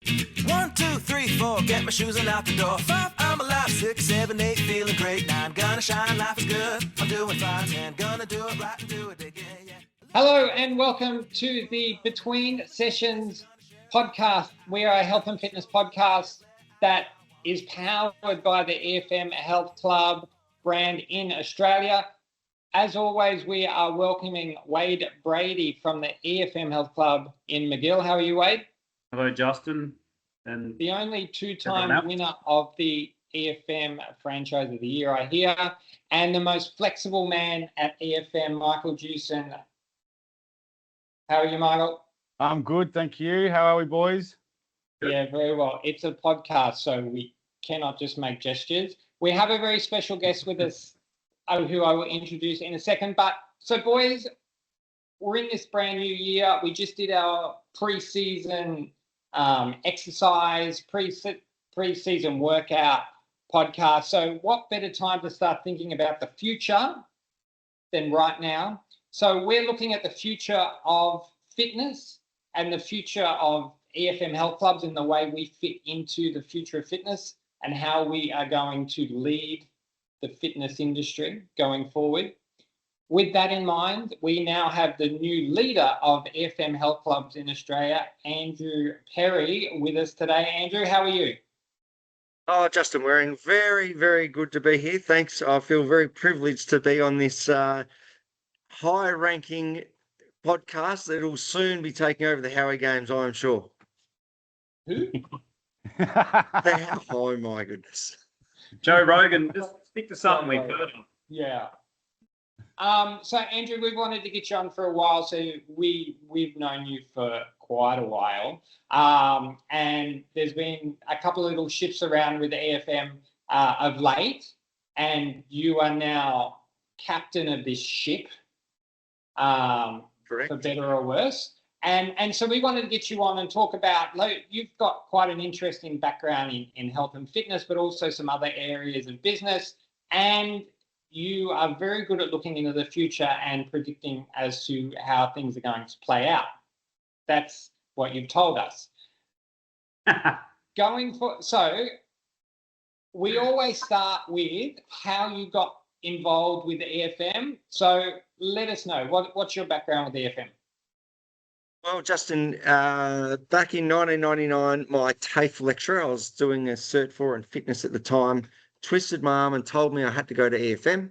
1, 2, 3, 4, get my shoes and out the door. 5, I'm alive. 6, 7, 8, feeling great. 9, gonna shine, life is good. I'm doing fine. 10, gonna do it right and do it again. Yeah. Hello and welcome to the Between Sessions podcast. We are a health and fitness podcast that is powered by the EFM Health Club brand in Australia. As always, we are welcoming Wade Brady from the EFM Health Club in McGill. How are you, Wade? Hello, Justin. And the only two-time winner of the EFM Franchise of the Year, I hear, and the most flexible man at EFM, Michael Jewson. How are you, Michael? I'm good, thank you. How are we, boys? Yeah, very well. It's a podcast, so we cannot just make gestures. We have a very special guest with us who I will introduce in a second. But so, boys, we're in this brand new year. We just did our pre-season exercise, pre-season workout podcast. So what better time to start thinking about the future than right now? So we're looking at the future of fitness and the future of EFM Health Clubs and the way we fit into the future of fitness and how we are going to lead the fitness industry going forward. With that in mind, we now have the new leader of EFM Health Clubs in Australia, Andrew Perry, with us today. Andrew, how are you? Oh, Justin Waring, very, very good to be here. Thanks. I feel very privileged to be on this high-ranking podcast that will soon be taking over the Howie Games, I am sure. Who? Oh, my goodness. Joe Rogan, just stick to something we've heard of. Yeah. So Andrew, we've wanted to get you on for a while. So we've known you for quite a while, and there's been a couple of little shifts around with the EFM of late, and you are now captain of this ship, Correct. for better or worse. And so we wanted to get you on and talk about, you've got quite an interesting background in health and fitness, but also some other areas of business, and you are very good at looking into the future and predicting as to how things are going to play out. That's what you've told us. So we always start with how you got involved with the EFM. So let us know, what's your background with EFM? Well, Justin, back in 1999, my TAFE lecturer, I was doing a Cert 4 in fitness at the time, twisted my arm and told me I had to go to EFM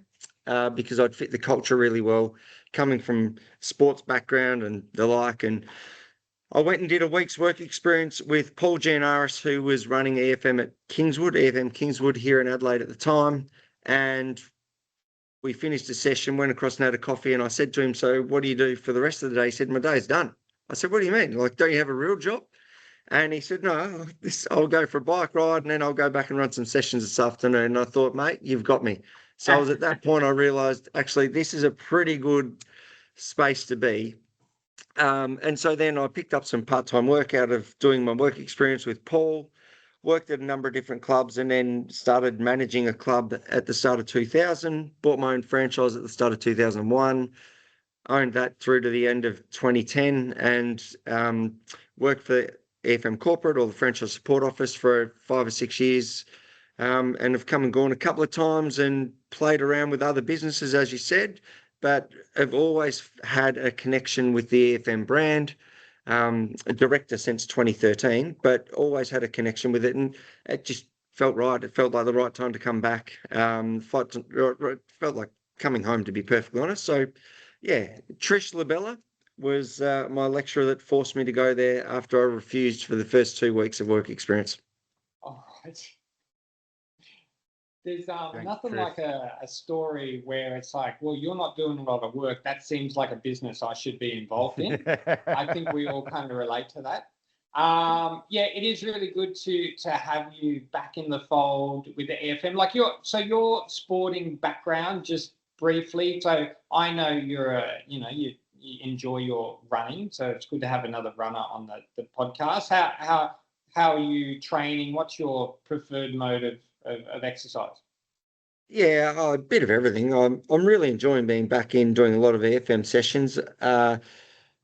because I'd fit the culture really well, coming from sports background and the like. And I went and did a week's work experience with Paul Gianaris, who was running EFM at EFM Kingswood here in Adelaide at the time. And we finished the session, went across and had a coffee, and I said to him, "So what do you do for the rest of the day?" He said, "My day's done." I said, "What do you mean? Like, don't you have a real job?" And he said, "No, I'll go for a bike ride and then I'll go back and run some sessions this afternoon." And I thought, "Mate, you've got me." So I was at that point, I realised, actually, this is a pretty good space to be. And so then I picked up some part-time work out of doing my work experience with Paul, worked at a number of different clubs, and then started managing a club at the start of 2000, bought my own franchise at the start of 2001, owned that through to the end of 2010, and worked for EFM Corporate or the Franchise Support Office for 5 or 6 years, and have come and gone a couple of times and played around with other businesses, as you said, but have always had a connection with the EFM brand, a director since 2013, but always had a connection with it, and it just felt right. It felt like the right time to come back. Felt like coming home, to be perfectly honest. So, yeah, Trish Labella was my lecturer that forced me to go there after I refused for the first 2 weeks of work experience. All right. There's nothing Trish. like a story where it's like, well, you're not doing a lot of work. That seems like a business I should be involved in. I think we all kind of relate to that. Yeah, it is really good to have you back in the fold with the EFM. Like your sporting background, just briefly. So I know you enjoy your running, so it's good to have another runner on the podcast. How are you training? What's your preferred mode of exercise? Yeah, a bit of everything. I'm really enjoying being back in doing a lot of EFM sessions.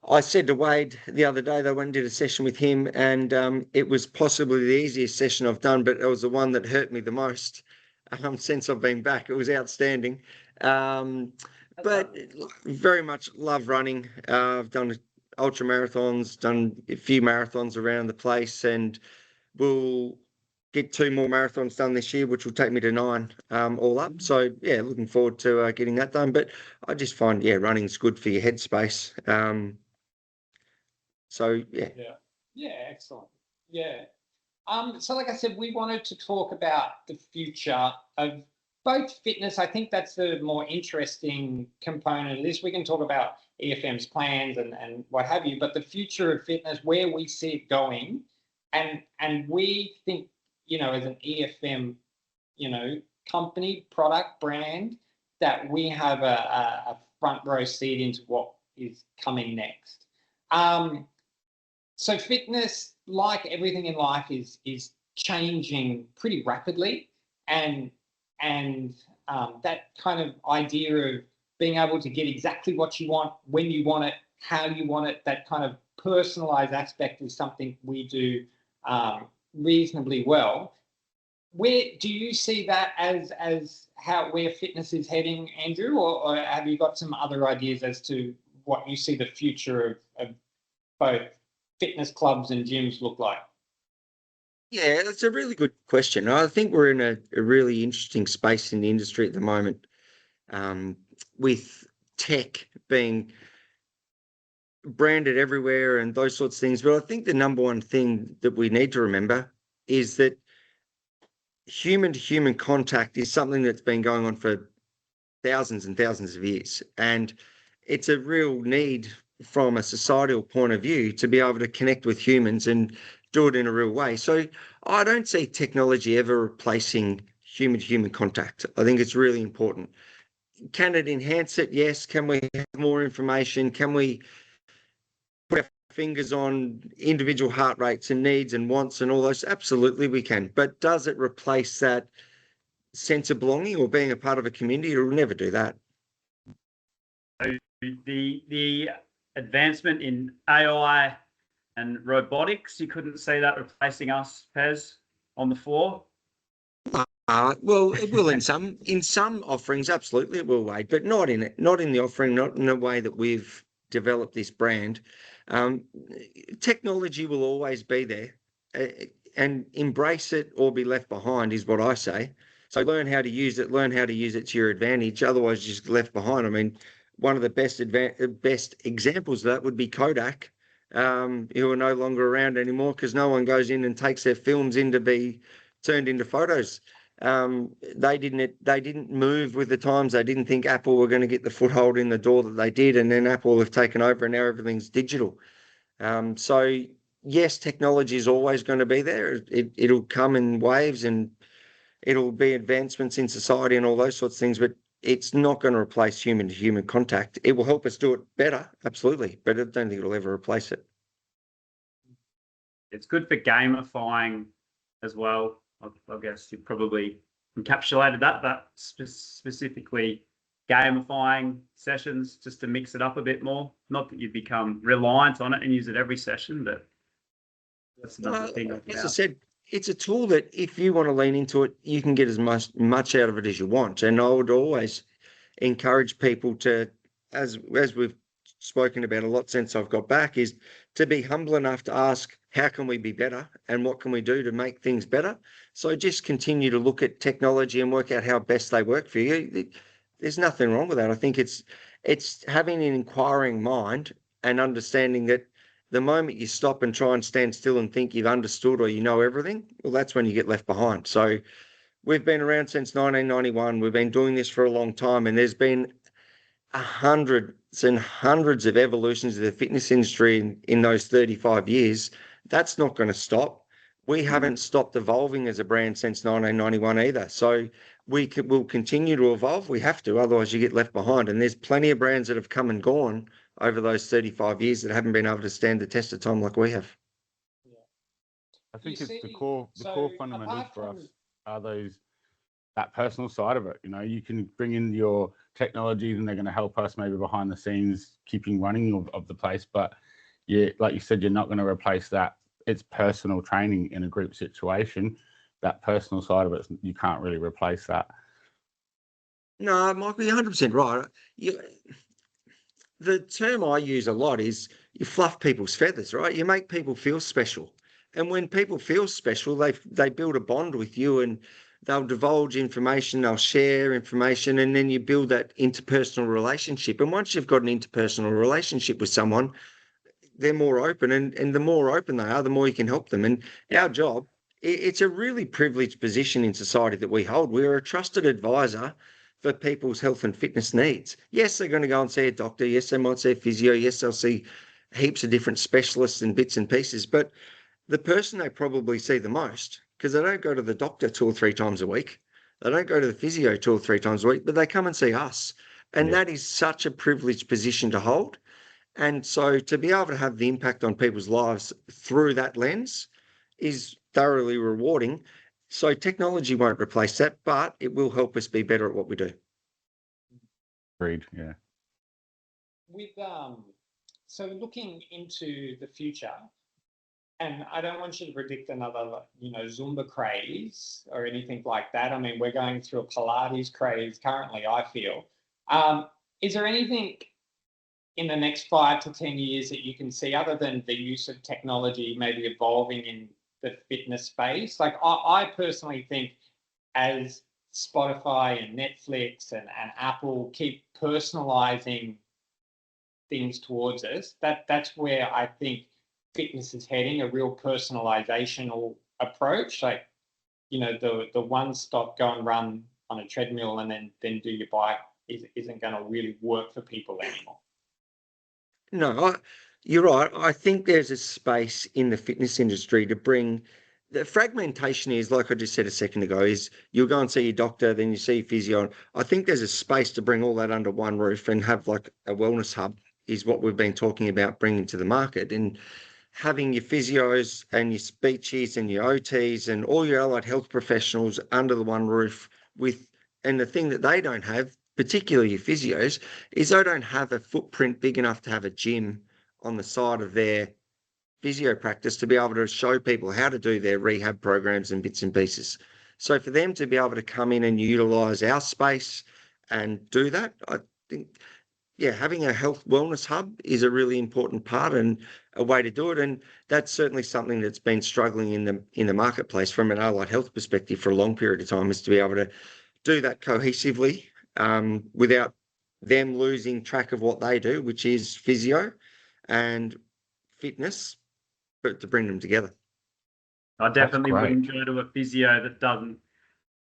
I said to Wade the other day, they went and did a session with him, and it was possibly the easiest session I've done, but it was the one that hurt me the most since I've been back. It was outstanding. But very much love running. I've done ultra marathons, done a few marathons around the place, and we'll get 2 more marathons done this year, which will take me to 9 all up. So yeah, looking forward to getting that done. But I just find running's good for your headspace. So Yeah, excellent. Yeah. So like I said, we wanted to talk about the future of both fitness. I think that's the more interesting component of this. We can talk about EFM's plans and what have you, but the future of fitness, where we see it going, and we think, as an EFM, company, product, brand, that we have a front row seat into what is coming next. So fitness, like everything in life, is changing pretty rapidly, and that kind of idea of being able to get exactly what you want, when you want it, how you want it, that kind of personalized aspect is something we do reasonably well. Where do you see that as where fitness is heading, Andrew, or have you got some other ideas as to what you see the future of both fitness clubs and gyms look like? Yeah, that's a really good question. I think we're in a really interesting space in the industry at the moment, with tech being branded everywhere and those sorts of things. But I think the number one thing that we need to remember is that human-to-human contact is something that's been going on for thousands and thousands of years. And it's a real need from a societal point of view to be able to connect with humans and do it in a real way. So I don't see technology ever replacing human-to-human contact. I think it's really important. Can it enhance it? Yes. Can we have more information? Can we put our fingers on individual heart rates and needs and wants and all those? Absolutely we can. But does it replace that sense of belonging or being a part of a community? It will never do that. So the advancement in AI and robotics, you couldn't see that replacing us, Pez, on the floor? Well, it will in some offerings, absolutely it will, Wade, but not in the offering, not in the way that we've developed this brand. Technology will always be there, and embrace it or be left behind is what I say. So learn how to use it to your advantage. Otherwise, you're just left behind. I mean, one of the best examples of that would be Kodak, who are no longer around anymore because no one goes in and takes their films in to be turned into photos. They didn't move with the times. They didn't think Apple were going to get the foothold in the door that they did, and then Apple have taken over and now everything's digital. So yes, technology is always going to be there. It'll come in waves and it'll be advancements in society and all those sorts of things, but it's not going to replace human-to-human contact. It will help us do it better, absolutely, but I don't think it'll ever replace it. It's good for gamifying as well. I guess you probably encapsulated that specifically gamifying sessions just to mix it up a bit more. Not that you become reliant on it and use it every session, but that's another thing. As I said, it's a tool that if you want to lean into it, you can get as much out of it as you want. And I would always encourage people to, as we've spoken about a lot since I've got back, is to be humble enough to ask, how can we be better and what can we do to make things better? So just continue to look at technology and work out how best they work for you. There's nothing wrong with that. I think it's having an inquiring mind and understanding that the moment you stop and try and stand still and think you've understood or you know everything, well, that's when you get left behind. So we've been around since 1991. We've been doing this for a long time, and there's been hundreds and hundreds of evolutions of the fitness industry in those 35 years. That's not going to stop. We haven't stopped evolving as a brand since 1991 either. So we'll continue to evolve. We have to, otherwise you get left behind. And there's plenty of brands that have come and gone over those 35 years that haven't been able to stand the test of time like we have. I think it's the core fundamentals for us are that personal side of it. You can bring in your technologies and they're going to help us maybe behind the scenes, keeping running of the place. But like you said, you're not going to replace that. It's personal training in a group situation. That personal side of it, you can't really replace that. No, Michael, you're 100% right. The term I use a lot is you fluff people's feathers, right? You make people feel special. And when people feel special, they build a bond with you, and they'll divulge information, they'll share information, and then you build that interpersonal relationship. And once you've got an interpersonal relationship with someone, they're more open, and the more open they are, the more you can help them. And our job, it's a really privileged position in society that we hold. We're a trusted advisor for people's health and fitness needs. Yes, they're going to go and see a doctor. Yes, they might see a physio. Yes, they'll see heaps of different specialists and bits and pieces. But the person they probably see the most, because they don't go to the doctor 2 or 3 times a week, they don't go to the physio 2 or 3 times a week, but they come and see us. And that is such a privileged position to hold. And so to be able to have the impact on people's lives through that lens is thoroughly rewarding. So technology won't replace that, but it will help us be better at what we do. Agreed. Yeah. With so looking into the future, and I don't want you to predict another, Zumba craze or anything like that. I mean, we're going through a Pilates craze currently, I feel. Is there anything in the next 5 to 10 years that you can see, other than the use of technology maybe evolving in the fitness space? Like I personally think, as Spotify and Netflix and Apple keep personalizing things towards us, that's where I think fitness is heading, a real personalizational approach. Like, the one stop, go and run on a treadmill and then do your bike isn't going to really work for people anymore. No, you're right. I think there's a space in the fitness industry to bring the fragmentation is, like I just said a second ago, is you'll go and see your doctor, then you see your physio. I think there's a space to bring all that under one roof and have like a wellness hub is what we've been talking about bringing to the market. And having your physios and your speechies and your OTs and all your allied health professionals under the one roof and the thing that they don't have, particularly your physios, is they don't have a footprint big enough to have a gym on the side of their physio practice to be able to show people how to do their rehab programs and bits and pieces. So for them to be able to come in and utilize our space and do that, I think, having a health wellness hub is a really important part and a way to do it. And that's certainly something that's been struggling in the marketplace from an allied health perspective for a long period of time, is to be able to do that cohesively without them losing track of what they do, which is physio and fitness, but to bring them together. I definitely wouldn't go to a physio that doesn't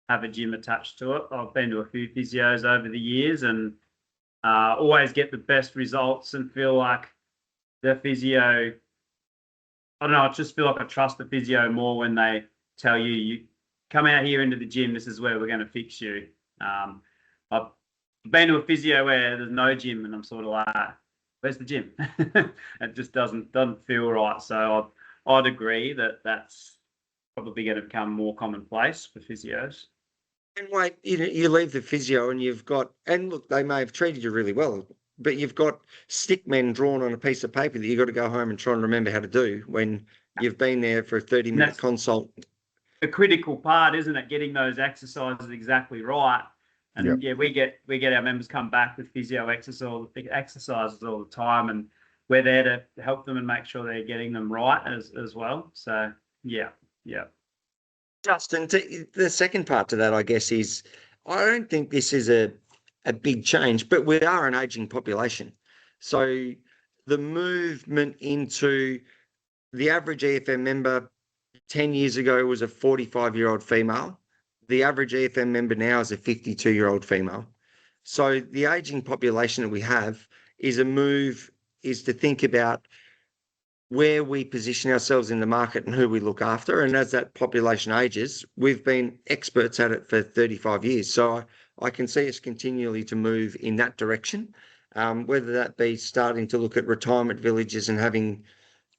have a gym attached to it. I've been to a few physios over the years and always get the best results and feel like the physio, I don't know, I just feel like I trust the physio more when they tell you come out here into the gym, this is where we're going to fix you. I've been to a physio where there's no gym and I'm sort of like, where's the gym? It just doesn't feel right. So I'd agree that that's probably going to become more commonplace for physios. And wait, you leave the physio and you've got, and look, they may have treated you really well, but you've got stick men drawn on a piece of paper that you've got to go home and try and remember how to do when you've been there for a 30-minute consult. A critical part, isn't it? Getting those exercises exactly right. And we get our members come back with physio exercises all the time, and we're there to help them and make sure they're getting them right as well. So yeah. Justin, the second part to that, I guess, is I don't think this is a big change, but we are an aging population. So the movement into the average EFM member 10 years ago was a 45-year-old female. The average EFM member now is a 52-year-old female. So the aging population that we have is to think about where we position ourselves in the market and who we look after. And as that population ages, we've been experts at it for 35 years. So I can see us continually to move in that direction, whether that be starting to look at retirement villages and having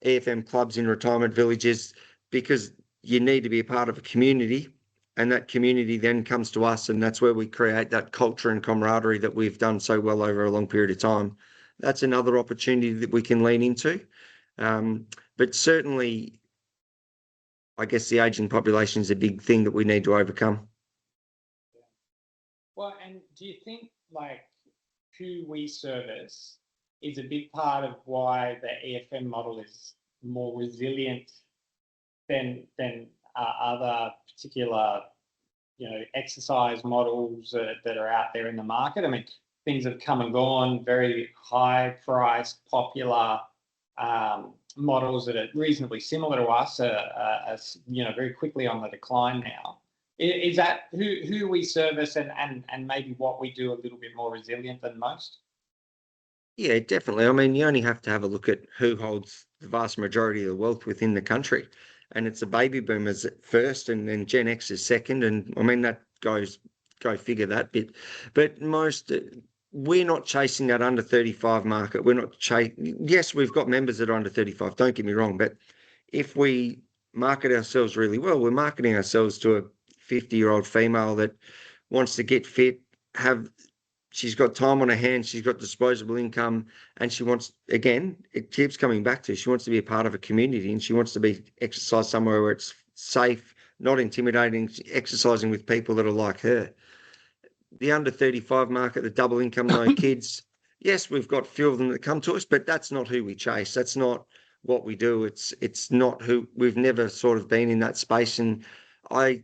EFM clubs in retirement villages, because you need to be a part of a community, and that community then comes to us, and that's where we create that culture and camaraderie that we've done so well over a long period of time. That's another opportunity that we can lean into. But certainly, I guess the aging population is a big thing that we need to overcome. Well, and do you think like who we service is a big part of why the EFM model is more resilient than other particular, exercise models that are out there in the market? I mean, things have come and gone, very high priced, popular models that are reasonably similar to us are very quickly on the decline now. Is that who we service and maybe what we do a little bit more resilient than most? Yeah, definitely. I mean, you only have to have a look at who holds the vast majority of the wealth within the country. And it's the baby boomers at first, and then Gen X is second. And I mean, go figure that bit. But we're not chasing that under 35 market. We're not yes, we've got members that are under 35, don't get me wrong. But if we market ourselves really well, we're marketing ourselves to a 50-year-old female that wants to get fit, she's got time on her hands, she's got disposable income, and she wants, again, it keeps coming back to, she wants to be a part of a community, and she wants to be exercise somewhere where it's safe, not intimidating, exercising with people that are like her. The under 35 market, the double income, no kids, yes, we've got a few of them that come to us, but that's not who we chase. That's not what we do. It's not who, we've never sort of been in that space, and I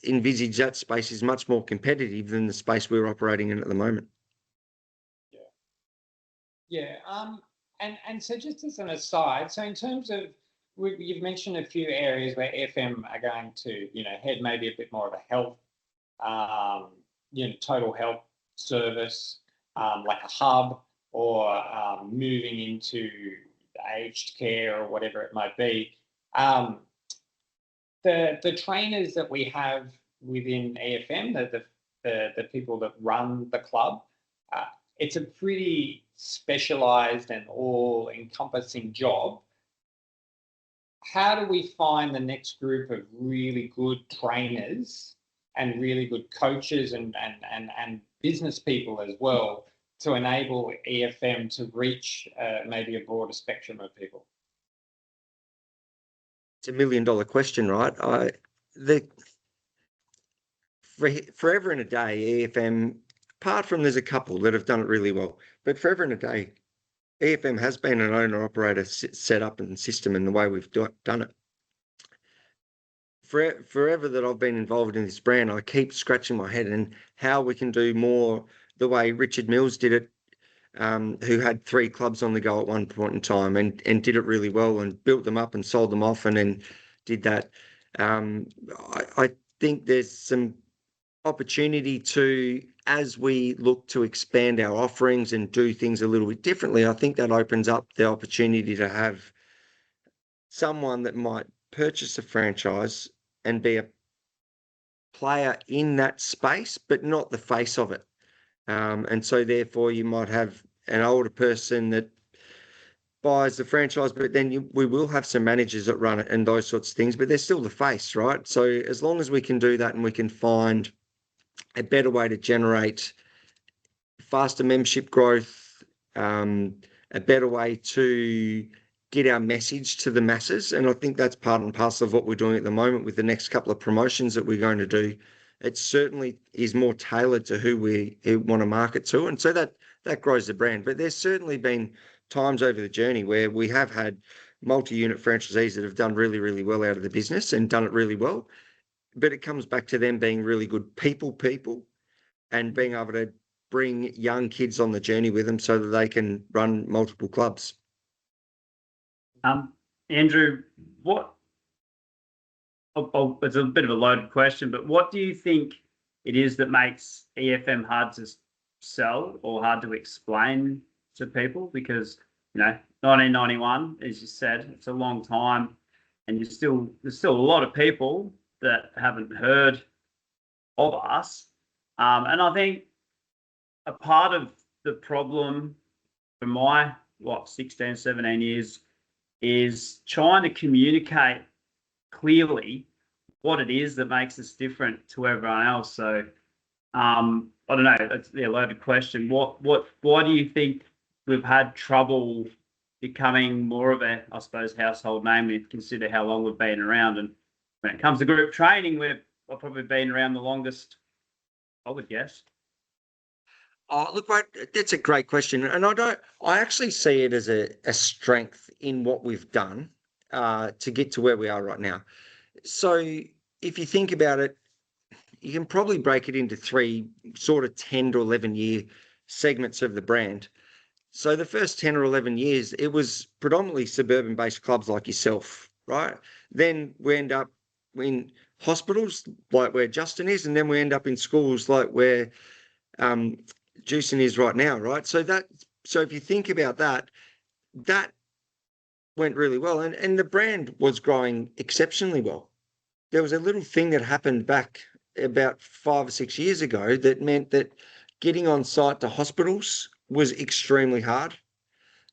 envisage that space is much more competitive than the space we're operating in at the moment. Yeah. And so just as an aside, so in terms of, you've mentioned a few areas where FM are going to, head maybe a bit more of a health, total health service, like a hub, or moving into aged care or whatever it might be. The trainers that we have within EFM, the people that run the club, it's a pretty specialized and all-encompassing job. How do we find the next group of really good trainers and really good coaches and business people as well to enable EFM to reach maybe a broader spectrum of people? It's $1 million question, right? Forever and a day, EFM, apart from there's a couple that have done it really well, but forever and a day, EFM has been an owner-operator set up and system in the way we've done it. Forever that I've been involved in this brand, I keep scratching my head and how we can do more the way Richard Mills did it, who had 3 clubs on the go at one point in time and did it really well and built them up and sold them off and then did that. I think there's some opportunity to, as we look to expand our offerings and do things a little bit differently, I think that opens up the opportunity to have someone that might purchase a franchise and be a player in that space, but not the face of it. And so therefore you might have an older person that buys the franchise, but then we will have some managers that run it and those sorts of things, but they're still the face, right? So as long as we can do that and we can find a better way to generate faster membership growth, a better way to get our message to the masses. And I think that's part and parcel of what we're doing at the moment with the next couple of promotions that we're going to do. It certainly is more tailored to who we want to market to. And so that grows the brand. But there's certainly been times over the journey where we have had multi-unit franchisees that have done really, really well out of the business and done it really well. But it comes back to them being really good people and being able to bring young kids on the journey with them so that they can run multiple clubs. Andrew, it's a bit of a loaded question, but what do you think it is that makes EFM hard to sell or hard to explain to people? Because, 1991, as you said, it's a long time, and there's still a lot of people that haven't heard of us. And I think a part of the problem for my, 16, 17 years is trying to communicate clearly what it is that makes us different to everyone else. So, I don't know, that's a loaded question. Why do you think we've had trouble becoming more of a, I suppose, household name. We consider how long we've been around, and when it comes to group training, we've probably been around the longest, I would guess. Oh, look, mate, that's a great question. And I actually see it as a strength in what we've done to get to where we are right now. So if you think about it, you can probably break it into three sort of 10 to 11 year segments of the brand. So the first 10 or 11 years, it was predominantly suburban based clubs like yourself, right? Then we end up in hospitals like where Justin is, and then we end up in schools like where Juicing is right now, right? So if you think about that, that went really well, and the brand was growing exceptionally well. There was a little thing that happened back about 5 or 6 years ago that meant that getting on site to hospitals was extremely hard.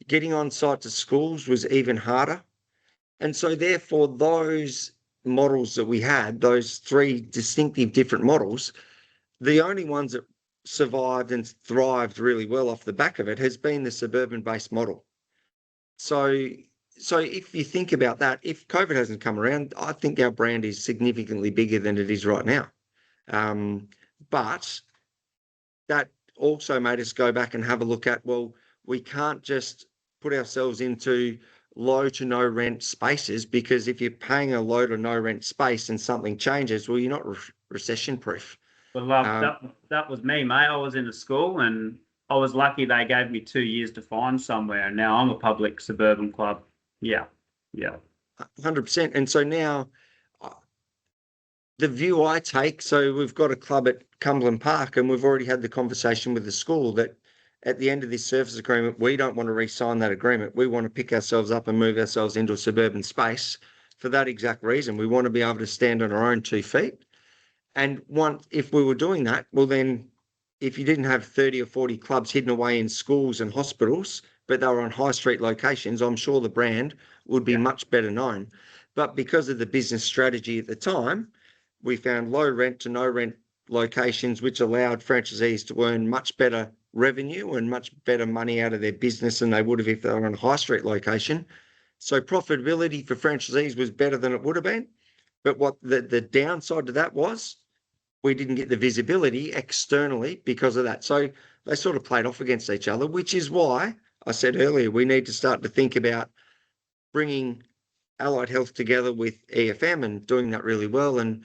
Getting on site to schools was even harder. And so therefore those models that we had, those three distinctive different models, the only ones that survived and thrived really well off the back of it has been the suburban based model. So if you think about that, if COVID hasn't come around, I think our brand is significantly bigger than it is right now. But that also made us go back and have a look at, well, we can't just put ourselves into low to no rent spaces, because if you're paying a low to no rent space and something changes, well, you're not recession proof. Well, that was me, mate. I was in a school, and I was lucky they gave me 2 years to find somewhere. And now I'm a public suburban club. Yeah. 100%. And so now the view I take, so we've got a club at Cumberland Park, and we've already had the conversation with the school that at the end of this service agreement, we don't want to re-sign that agreement. We want to pick ourselves up and move ourselves into a suburban space for that exact reason. We want to be able to stand on our own 2 feet. And if we were doing that, well, then if you didn't have 30 or 40 clubs hidden away in schools and hospitals, but they were on high street locations, I'm sure the brand would be much better known. But because of the business strategy at the time, we found low rent to no rent locations, which allowed franchisees to earn much better revenue and much better money out of their business than they would have if they were on a high street location. So profitability for franchisees was better than it would have been. But what the downside to that was, we didn't get the visibility externally because of that. So they sort of played off against each other, which is why I said earlier, we need to start to think about bringing allied health together with EFM and doing that really well. And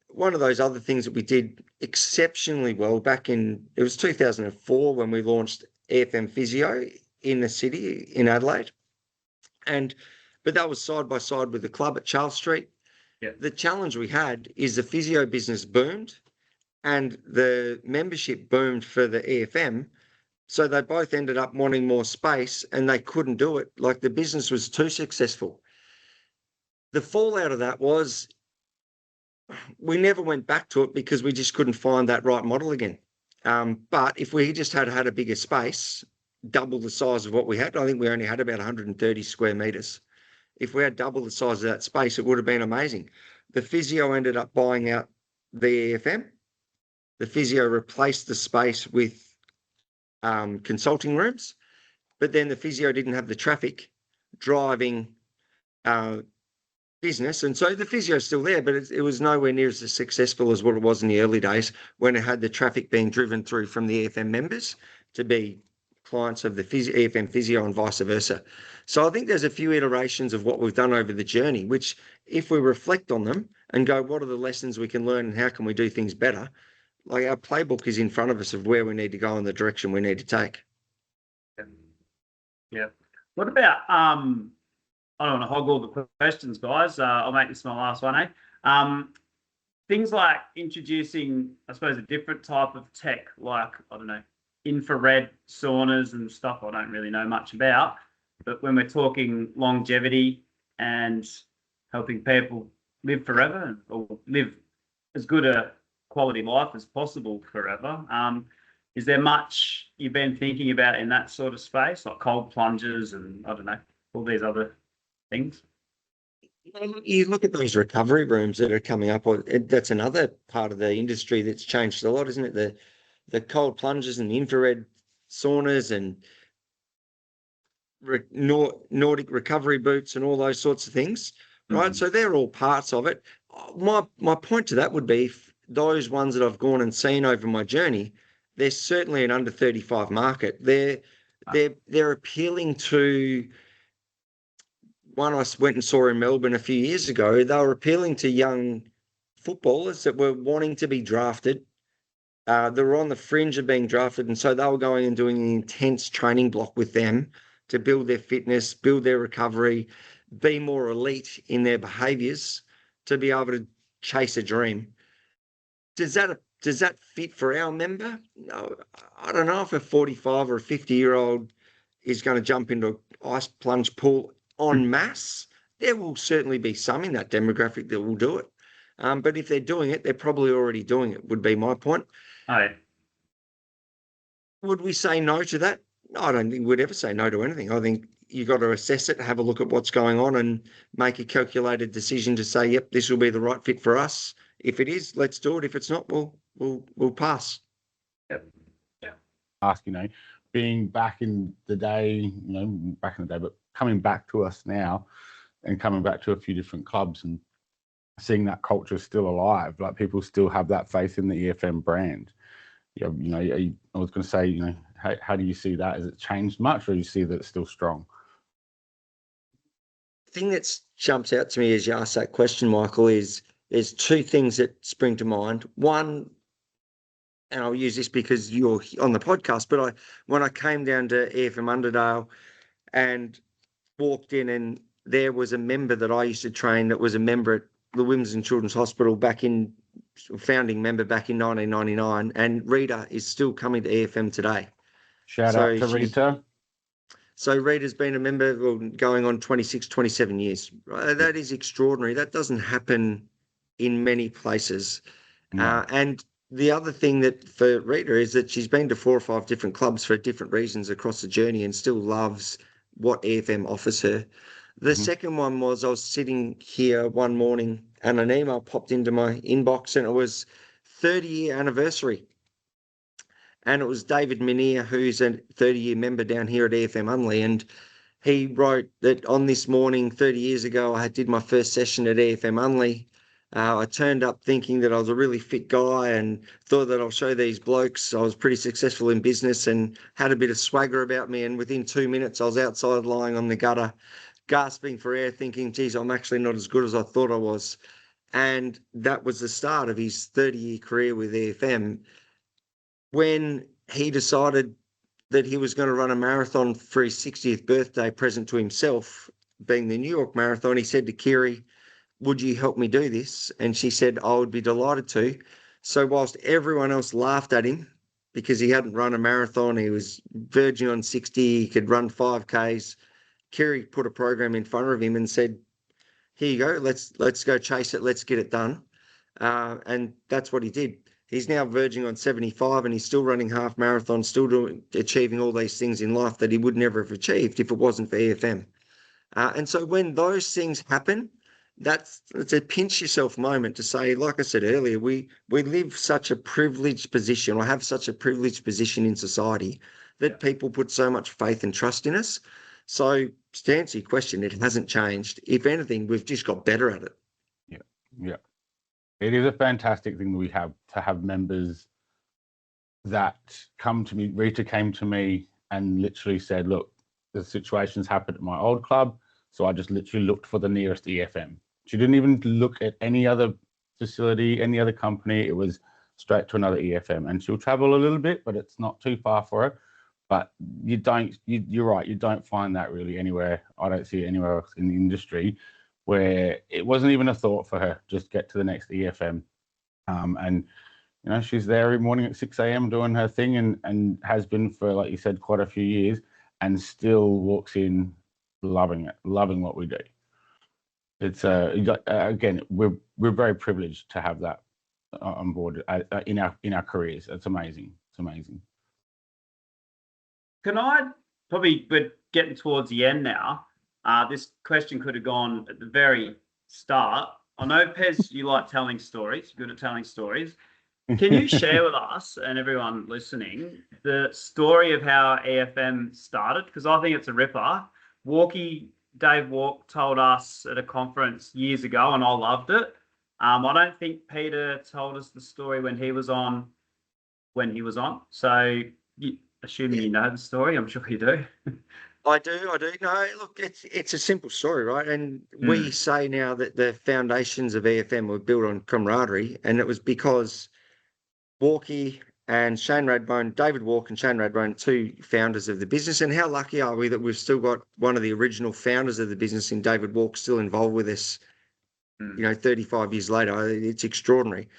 one of those other things that we did exceptionally well back in, it was 2004 when we launched EFM Physio in the city in Adelaide. But that was side by side with the club at Charles Street. Yeah. The challenge we had is the physio business boomed and the membership boomed for the EFM. So they both ended up wanting more space and they couldn't do it. Like the business was too successful. The fallout of that was we never went back to it because we just couldn't find that right model again. But if we just had a bigger space, double the size of what we had, I think we only had about 130 square meters. If we had double the size of that space, it would have been amazing. The physio ended up buying out the EFM. The physio replaced the space with consulting rooms, but then the physio didn't have the traffic driving business. And so the physio is still there, but it was nowhere near as successful as what it was in the early days when it had the traffic being driven through from the EFM members to be clients of the EFM Physio and vice versa. So I think there's a few iterations of what we've done over the journey, which if we reflect on them and go, what are the lessons we can learn and how can we do things better? Like our playbook is in front of us of where we need to go and the direction we need to take. Yeah. What about, I don't want to hog all the questions, guys. I'll make this my last one, things like introducing, I suppose, a different type of tech, like, I don't know, infrared saunas and stuff I don't really know much about. But when we're talking longevity and helping people live forever or live as good a quality life as possible forever, is there much you've been thinking about in that sort of space, like cold plunges and, I don't know, all these other things? You look at those recovery rooms that are coming up, that's another part of the industry that's changed a lot, isn't it? The cold plunges and the infrared saunas, and Nordic recovery boots and all those sorts of things, right? Mhm. So they're all parts of it. My point to that would be those ones that I've gone and seen over my journey, they're certainly an under 35 market. They're appealing to one I went and saw in Melbourne a few years ago. They were appealing to young footballers that were wanting to be drafted. They were on the fringe of being drafted, and so they were going and doing an intense training block with them to build their fitness, build their recovery, be more elite in their behaviours to be able to chase a dream. Does that fit for our member? No, I don't know if a 45 or a 50-year-old is going to jump into an ice plunge pool en masse. There will certainly be some in that demographic that will do it. But if they're doing it, they're probably already doing it, would be my point. Oh, yeah. Would we say no to that? I don't think we'd ever say no to anything. I think you've got to assess it, have a look at what's going on, and make a calculated decision to say, yep, this will be the right fit for us. If it is, let's do it. If it's not, we'll pass. Yep. Yeah. Ask, being back in the day, but coming back to us now and coming back to a few different clubs and seeing that culture still alive, like people still have that faith in the EFM brand. I was going to say, how do you see that? Has it changed much, or do you see that it's still strong? The thing that jumps out to me as you ask that question, Michael, is there's two things that spring to mind. One, and I'll use this because you're on the podcast, but when I came down to EFM Underdale and walked in, and there was a member that I used to train that was a member at the Women's and Children's Hospital founding member back in 1999, and Rita is still coming to EFM today. Shout out to Rita. So Rita's been a member going on 26, 27 years. Right? That is extraordinary. That doesn't happen in many places. No. And the other thing that for Rita is that she's been to 4 or 5 different clubs for different reasons across the journey and still loves what EFM offers her. The second one was I was sitting here one morning and an email popped into my inbox, and it was 30-year anniversary. And it was David Minear, who's a 30-year member down here at EFM Unley. And he wrote that on this morning, 30 years ago, I did my first session at EFM Unley. I turned up thinking that I was a really fit guy and thought that I'll show these blokes I was pretty successful in business and had a bit of swagger about me. And within 2 minutes, I was outside lying on the gutter, gasping for air, thinking, geez, I'm actually not as good as I thought I was. And that was the start of his 30-year career with EFM. When he decided that he was going to run a marathon for his 60th birthday present to himself, being the New York Marathon, he said to Kiri, would you help me do this? And she said, I would be delighted to. So whilst everyone else laughed at him because he hadn't run a marathon, he was verging on 60, he could run 5Ks, Kiri put a program in front of him and said, here you go, let's go chase it, let's get it done. And that's what he did. He's now verging on 75 and he's still running half marathons, still achieving all these things in life that he would never have achieved if it wasn't for EFM. And so when those things happen, it's a pinch yourself moment to say, like I said earlier, we live such a privileged position, or have such a privileged position in society, that people put so much faith and trust in us. So to answer your question, it hasn't changed. If anything, we've just got better at it. Yeah. It is a fantastic thing that we have to have members that come to me. Rita came to me and literally said, look, the situation's happened at my old club. So I just literally looked for the nearest EFM. She didn't even look at any other facility, any other company. It was straight to another EFM. And she'll travel a little bit, but it's not too far for her. But you're right, you don't find that really anywhere. I don't see it anywhere else in the industry where it wasn't even a thought for her. Just get to the next EFM. And she's there every morning at 6 a.m. doing her thing and has been for, like you said, quite a few years, and still walks in loving it, loving what we do. It's again, we're very privileged to have that on board in our careers. It's amazing. It's amazing. Can I probably, we're getting towards the end now. This question could have gone at the very start. I know, Pez, you like telling stories, you're good at telling stories. Can you share with us and everyone listening the story of how EFM started? Because I think it's a ripper. Dave Walk told us at a conference years ago, and I loved it. I don't think Peter told us the story when he was on. So, assuming you know the story, I'm sure you do. I do. No, look, it's a simple story, right? And we say now that the foundations of EFM were built on camaraderie, and it was because Walkie and Shane Radbone, David Walk and Shane Radbone, two founders of the business. And how lucky are we that we've still got one of the original founders of the business in David Walk still involved with us, 35 years later. It's extraordinary.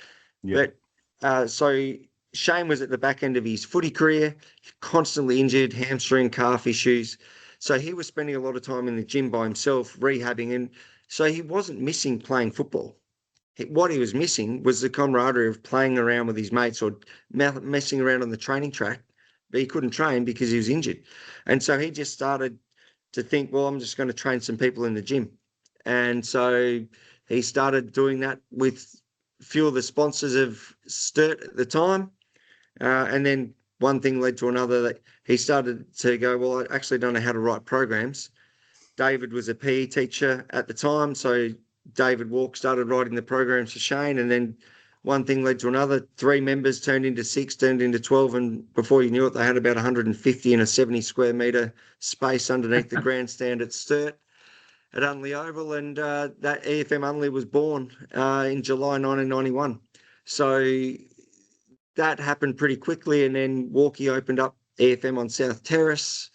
Yeah. But so Shane was at the back end of his footy career, constantly injured, hamstring, calf issues. So he was spending a lot of time in the gym by himself, rehabbing. And so he wasn't missing playing football. What he was missing was the camaraderie of playing around with his mates or messing around on the training track, but he couldn't train because he was injured. And so he just started to think, well, I'm just going to train some people in the gym. And so he started doing that with a few of the sponsors of Sturt at the time. And then one thing led to another, that he started to go, well, I actually don't know how to write programs. David was a PE teacher at the time, so David Walk started writing the programs for Shane, and then one thing led to another. 3 members turned into 6, turned into 12, and before you knew it, they had about 150 in a 70 square metre space underneath the grandstand at Sturt at Unley Oval, and that EFM Unley was born in July 1991. So that happened pretty quickly, and then Walkie opened up EFM on South Terrace,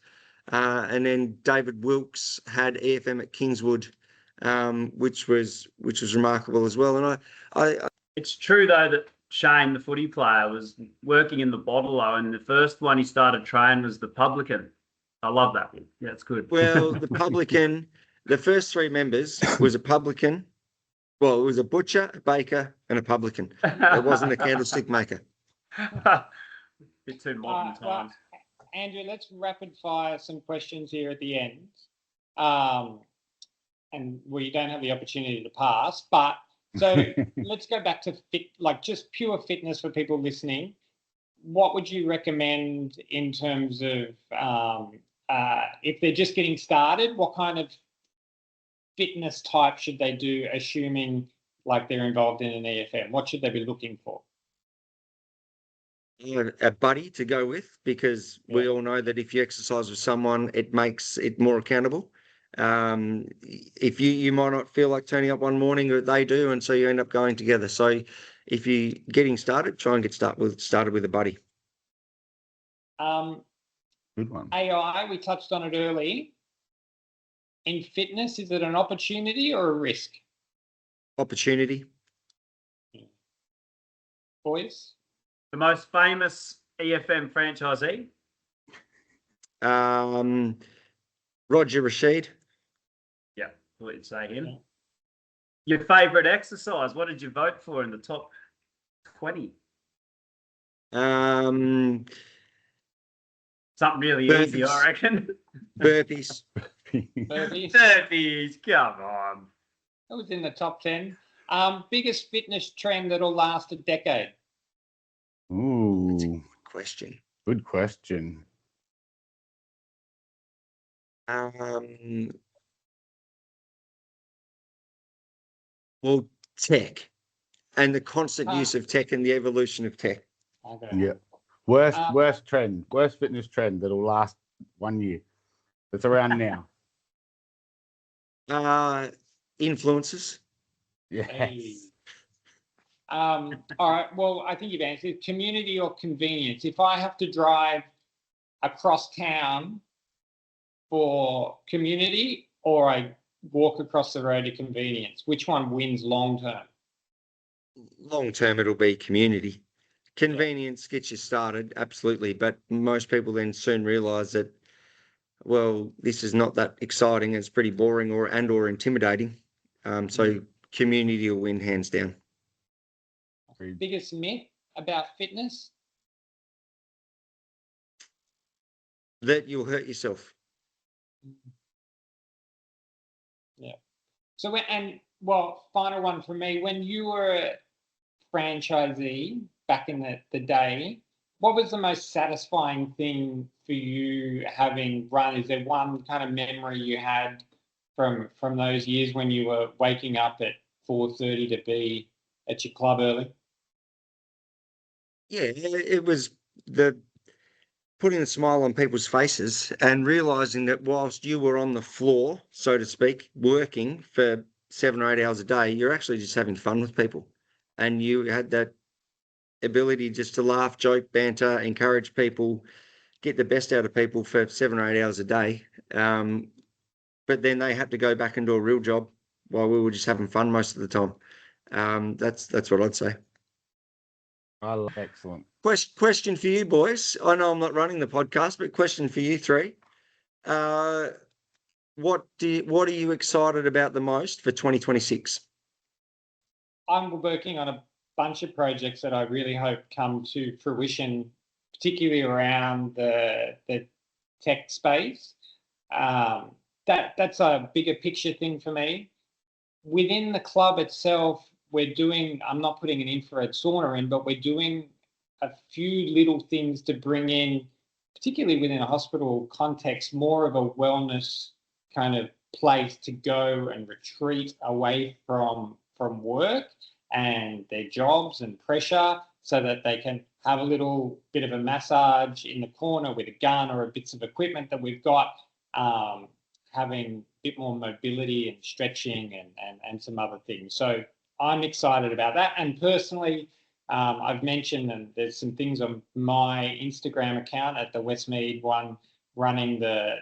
and then David Wilkes had EFM at Kingswood, which was remarkable as well. And I It's true though that Shane, the footy player, was working in the bottle-o, and the first one he started training was the publican. I love that one. Yeah, it's good. well, the publican, the first 3 members was a publican. Well, it was a butcher, a baker, and a publican. It wasn't a candlestick maker. Bit too modern times. Andrew, let's rapid fire some questions here at the end. And we don't have the opportunity to pass, but so let's go back to just pure fitness for people listening. What would you recommend in terms of if they're just getting started, what kind of fitness type should they do, assuming like they're involved in an EFM? What should they be looking for? A buddy to go with, because we all know that if you exercise with someone, it makes it more accountable. If you might not feel like turning up one morning, or they do, and so you end up going together. So if you're getting started, try and get started with a buddy. Good one. AI, we touched on it early. In fitness, is it an opportunity or a risk? Opportunity. Boys? The most famous EFM franchisee? Roger Rashid. Yeah, we'd say him. Yeah. Your favourite exercise? What did you vote for in the top 20? Something really easy, I reckon. Burpees. Burpees, come on. That was in the top 10. Biggest fitness trend that'll last a decade? Ooh. That's a good question. Good question. Well, tech and the constant use of tech and the evolution of tech. Okay. Yeah. Worst fitness trend that'll last 1 year. That's around now. Influences. Yes. Hey. All right. Well, I think you've answered. Community or convenience? If I have to drive across town for community, or I walk across the road to convenience, which one wins long term? Long term, it'll be community. Convenience gets you started, absolutely, but most people then soon realise that, well, this is not that exciting. It's pretty boring or intimidating. So community will win hands down. Biggest myth about fitness? That you'll hurt yourself. Yeah. So final one for me. When you were a franchisee, back in the day, what was the most satisfying thing for you having run? Is there one kind of memory you had from those years when you were waking up at 4:30 to be at your club early? Yeah, it was the putting a smile on people's faces and realizing that whilst you were on the floor, so to speak, working for 7 or 8 hours a day, you're actually just having fun with people. And you had that ability just to laugh, joke, banter, encourage people, get the best out of people for 7 or 8 hours a day. But then they had to go back and do a real job while we were just having fun most of the time. That's what I'd say. Excellent. Question for you, boys. I know I'm not running the podcast, but question for you three. What are you excited about the most for 2026? I'm working on a bunch of projects that I really hope come to fruition, particularly around the tech space. That's a bigger picture thing for me. Within the club itself, I'm not putting an infrared sauna in, but we're doing a few little things to bring in, particularly within a hospital context, more of a wellness kind of place to go and retreat away from work and their jobs and pressure, so that they can have a little bit of a massage in the corner with a gun or a bits of equipment that we've got, having a bit more mobility and stretching and some other things. So I'm excited about that. And personally, I've mentioned, and there's some things on my Instagram account at the Westmead one, running the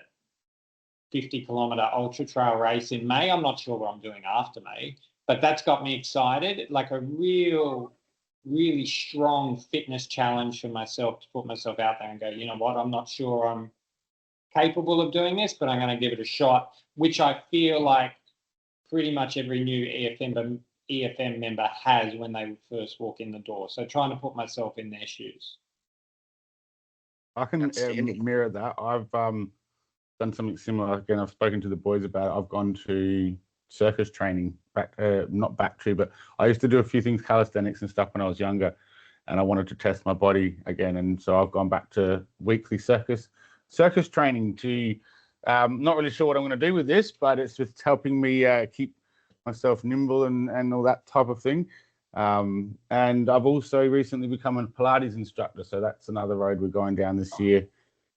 50-kilometre ultra trail race in May. I'm not sure what I'm doing after May, but that's got me excited. Like a really strong fitness challenge for myself, to put myself out there and go, you know what, I'm not sure I'm capable of doing this, but I'm going to give it a shot, which I feel like pretty much every new EFM member has when they first walk in the door. So trying to put myself in their shoes. I can mirror that. I've done something similar. Again, I've spoken to the boys about it. I've gone to circus training, but I used to do a few things, calisthenics and stuff when I was younger, and I wanted to test my body again. And so I've gone back to weekly circus training to, not really sure what I'm going to do with this, but it's just helping me keep myself nimble and all that type of thing. And I've also recently become a Pilates instructor. So that's another road we're going down this year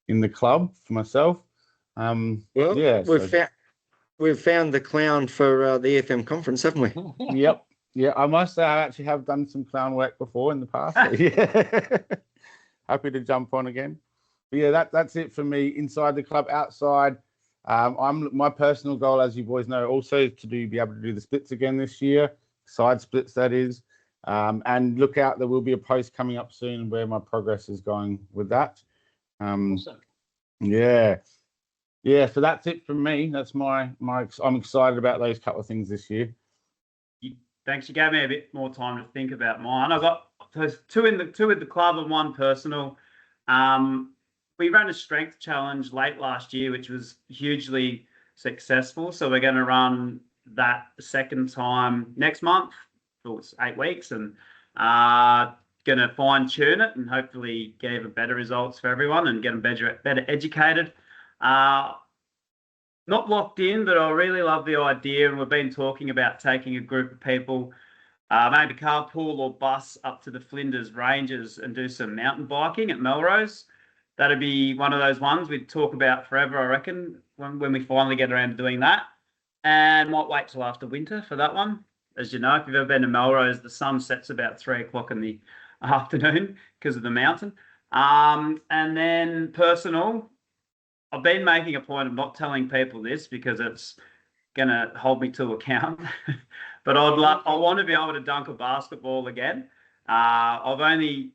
in the club for myself. We've found the clown for the EFM conference, haven't we? Yep. Yeah, I must say I actually have done some clown work before in the past. So yeah. Happy to jump on again. But yeah, that's it for me inside the club. Outside, my personal goal, as you boys know, also to be able to do the splits again this year, side splits that is, and look out. There will be a post coming up soon where my progress is going with that. Awesome. Yeah. So that's it from me. That's my. I'm excited about those couple of things this year. Thanks. You gave me a bit more time to think about mine. I've got two with the club and one personal. We ran a strength challenge late last year, which was hugely successful. So we're going to run that the second time next month. It's 8 weeks, and going to fine tune it and hopefully get even better results for everyone and get them better educated. Not locked in, but I really love the idea, and we've been talking about taking a group of people, maybe carpool or bus up to the Flinders Ranges and do some mountain biking at Melrose. That'd be one of those ones we'd talk about forever, I reckon, when we finally get around to doing that. And might wait till after winter for that one. As you know, if you've ever been to Melrose, the sun sets about 3 o'clock in the afternoon because of the mountain. And then personal, I've been making a point of not telling people this because it's going to hold me to account. But I want to be able to dunk a basketball again. I've only,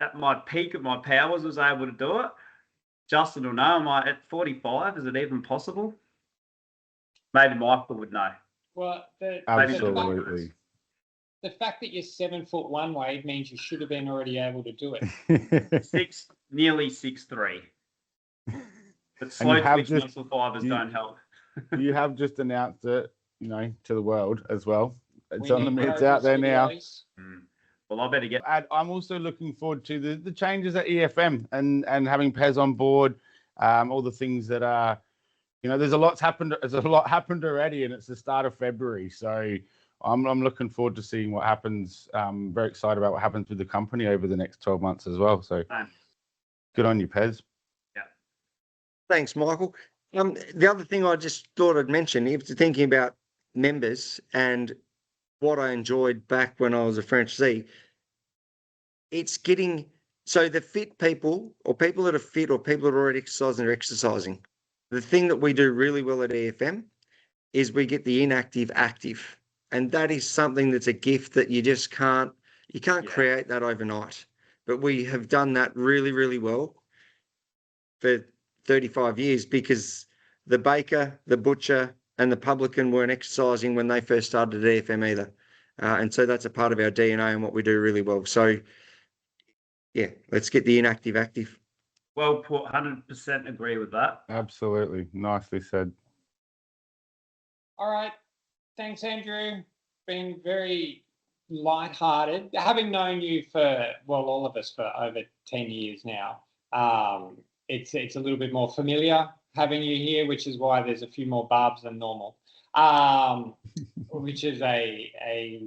at my peak of my powers, was able to do it. Justin will know. Am I at 45? Is it even possible? Maybe Michael would know. Well, Absolutely. The fact that you're 7'1", Wade, means you should have been already able to do it. Nearly 6'3". But slow twitch muscle fibers don't help. You have just announced it, to the world as well. It's out there now. Well, I better get. I'm also looking forward to the changes at EFM and having Pez on board. All the things that are, there's a lot happened already, and it's the start of February. So I'm looking forward to seeing what happens. Very excited about what happens with the company over the next 12 months as well. So good on you, Pez. Yeah. Thanks, Michael. The other thing I just thought I'd mention, if you're thinking about members and what I enjoyed back when I was a franchisee, it's getting, so the fit people or people that are fit or people that are already exercising are exercising. The thing that we do really well at EFM is we get the inactive active. And that is something that's a gift that you just can't create that overnight. But we have done that really, really well for 35 years because the baker, the butcher, and the publican weren't exercising when they first started at EFM either. And so that's a part of our DNA and what we do really well. So, yeah, let's get the inactive active. Well put, 100% agree with that. Absolutely. Nicely said. All right. Thanks, Andrew. Been very lighthearted. Having known you for, well, all of us for over 10 years now, it's a little bit more familiar having you here, which is why there's a few more barbs than normal, which is a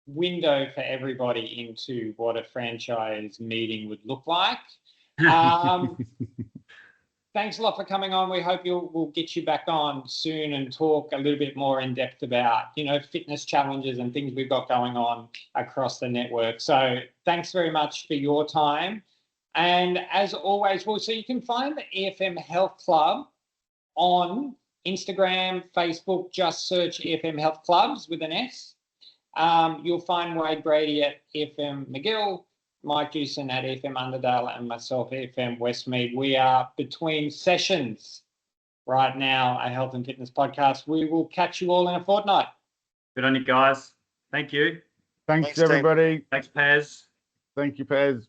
window for everybody into what a franchise meeting would look like. Thanks a lot for coming on. We hope we'll get you back on soon and talk a little bit more in depth about, fitness challenges and things we've got going on across the network. So thanks very much for your time. And as always, so you can find the EFM Health Club on Instagram, Facebook, just search EFM Health Clubs with an S. You'll find Wade Brady at EFM McGill, Mike Jewson at EFM Underdale, and myself, EFM Westmead. We are between sessions right now, a health and fitness podcast. We will catch you all in a fortnight. Good on you guys. Thank you. Thanks everybody. Thanks, Paz. Thank you, Pez.